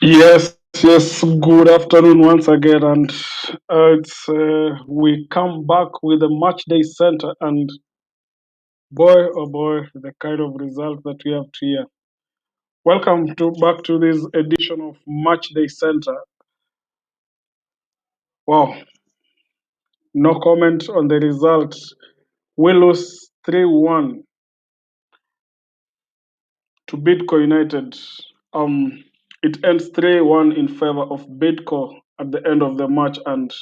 Yes. Good afternoon once again, and it's we come back with the match day center, and boy, oh boy, the kind of result that we have to hear. Welcome to back to this edition of Match Day Center. Wow, no comment on the result. We lose 3-1 to BIDCO United. It ends 3-1 in favor of BIDCO at the end of the match, and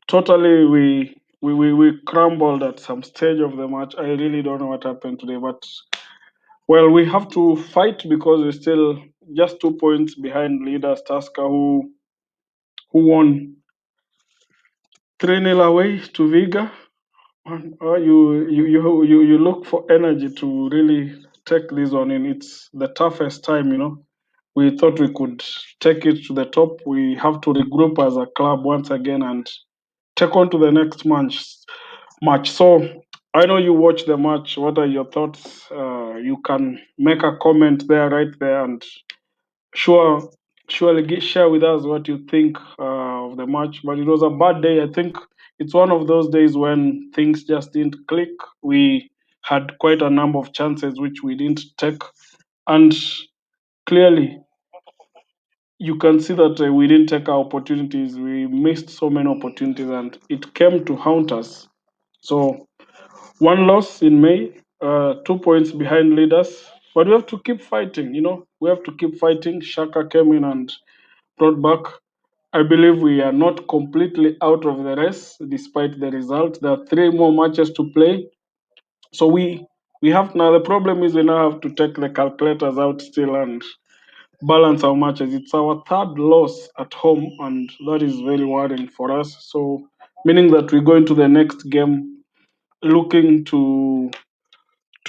totally we crumbled at some stage of the match. I really don't know what happened today, but well, we have to fight because we're still just 2 points behind leaders Tusker, who won 3-0 away to Viga. And, you look for energy to really take this one in. It's the toughest time. We thought we could take it to the top. We have to regroup as a club once again and take on to the next match. So I know you watch the match. What are your thoughts? You can make a comment there, right there, and sure, surely share with us what you think of the match. But it was a bad day. I think it's one of those days when things just didn't click. We had quite a number of chances which we didn't take, and clearly you can see that we didn't take our opportunities. We missed so many opportunities, and it came to haunt us. So one loss in May, 2 points behind leaders, but we have to keep fighting. We have to keep fighting. Shaka came in and brought back. I believe we are not completely out of the race despite the result. There are three more matches to play. So we have now, the problem is we now have to take the calculators out still and balance our matches. It's our third loss at home, and that is very worrying for us. So meaning that we go into the next game looking to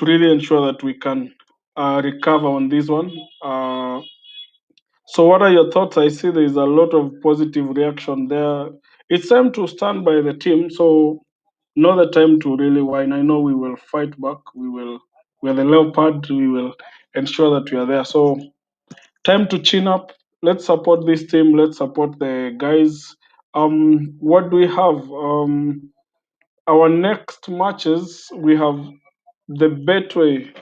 really ensure that we can recover on this one. So, what are your thoughts? I see there is a lot of positive reaction there. It's time to stand by the team. So, not the time to really whine. I know we will fight back. We're the leopard. We will ensure that we are there. So, time to chin up. Let's support this team. Let's support the guys. What do we have? Our next matches, we have the Betway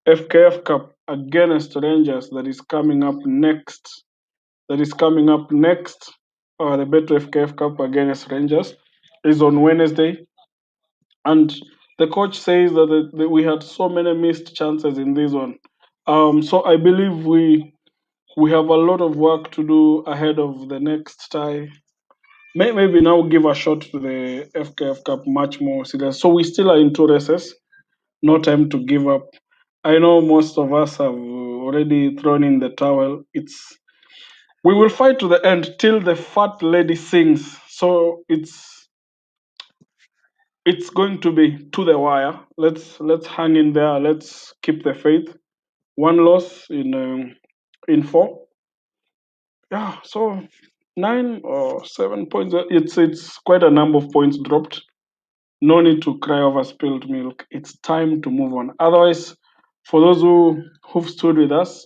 FKF Cup against Rangers that is coming up next. The Betway FKF Cup against Rangers is on Wednesday, and the coach says that we had so many missed chances in this one. So I believe we have a lot of work to do ahead of the next tie. Maybe now give a shot to the FKF Cup much more serious. So we still are in two races. No time to give up. I know most of us have already thrown in the towel. We will fight to the end till the fat lady sings. So it's going to be to the wire. Let's hang in there. Let's keep the faith. One loss in four. Yeah. So 9 or 7 points. It's quite a number of points dropped. No need to cry over spilled milk. It's time to move on. Otherwise, for those who've stood with us,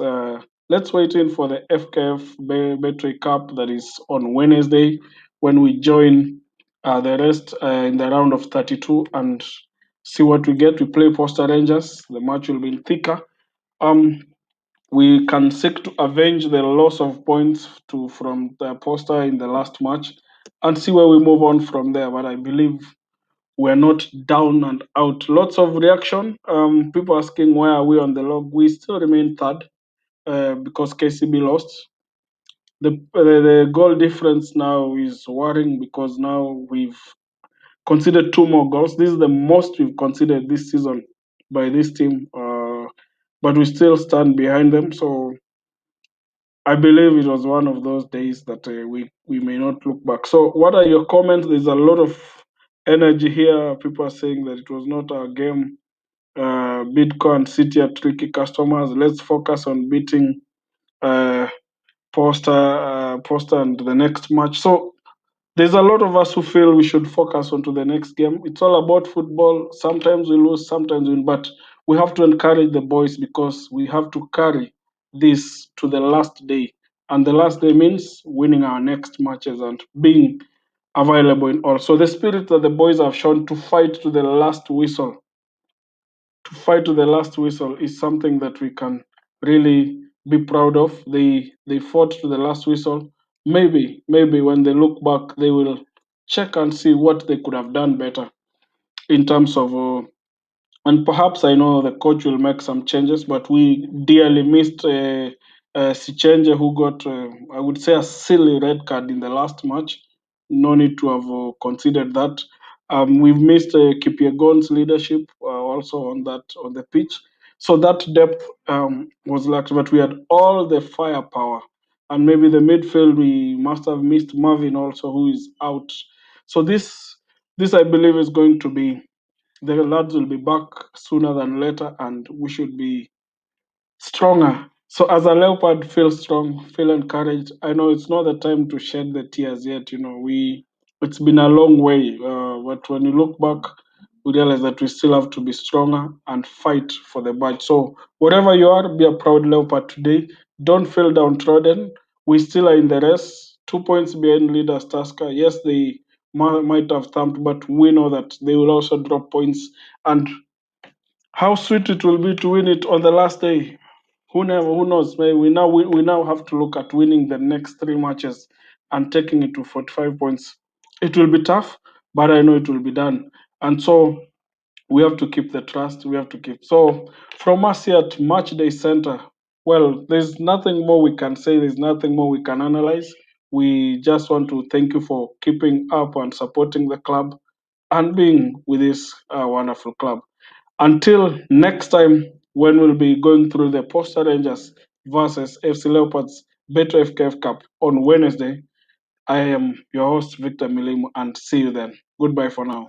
let's wait in for the FKF Battery Cup that is on Wednesday when we join the rest in the round of 32 and see what we get. We play Poster Rangers. The match will be thicker. Um, we can seek to avenge the loss of points from the Poster in the last match and see where we move on from there. But I believe we're not down and out. Lots of reaction. People asking why are we on the log. We still remain third because KCB lost. The goal difference now is worrying because now we've conceded two more goals. This is the most we've conceded this season by this team, but we still stand behind them. So I believe it was one of those days that we may not look back. So, what are your comments? There's a lot of energy here. People are saying that it was not our game. BIDCO and City are tricky customers. Let's focus on beating uh, Poster and the next match. So, there's a lot of us who feel we should focus on to the next game. It's all about football. Sometimes we lose, sometimes we win, but we have to encourage the boys because we have to carry this to the last day. And the last day means winning our next matches and being available in all. So the spirit that the boys have shown to fight to the last whistle is something that we can really be proud of. They fought to the last whistle. Maybe when they look back, they will check and see what they could have done better in terms of and perhaps I know the coach will make some changes, but we dearly missed Sichenje, who got, I would say, a silly red card in the last match. No need to have considered that. We've missed Kipyegon's leadership also on the pitch. So that depth was lacked, but we had all the firepower. And maybe the midfield, we must have missed Marvin also, who is out. So this I believe is going to be the lads will be back sooner than later, and we should be stronger. So as a leopard, feel strong, feel encouraged. I know it's not the time to shed the tears yet. It's been a long way, but when you look back, we realize that we still have to be stronger and fight for the badge. So whatever you are, be a proud leopard today. Don't feel downtrodden. We still are in the race. 2 points behind leaders Tusker. Yes, they might have thumped, but we know that they will also drop points. And how sweet it will be to win it on the last day. Who knows? Maybe we now have to look at winning the next three matches and taking it to 45 points. It will be tough, but I know it will be done. And so we have to keep the trust. We have to keep. So from us here at Match Day Center, well, there's nothing more we can say. There's nothing more we can analyze. We just want to thank you for keeping up and supporting the club and being with this wonderful club. Until next time, when we'll be going through the Poster Rangers versus FC Leopards Beto FKF Cup on Wednesday, I am your host, Victor Milimu, and see you then. Goodbye for now.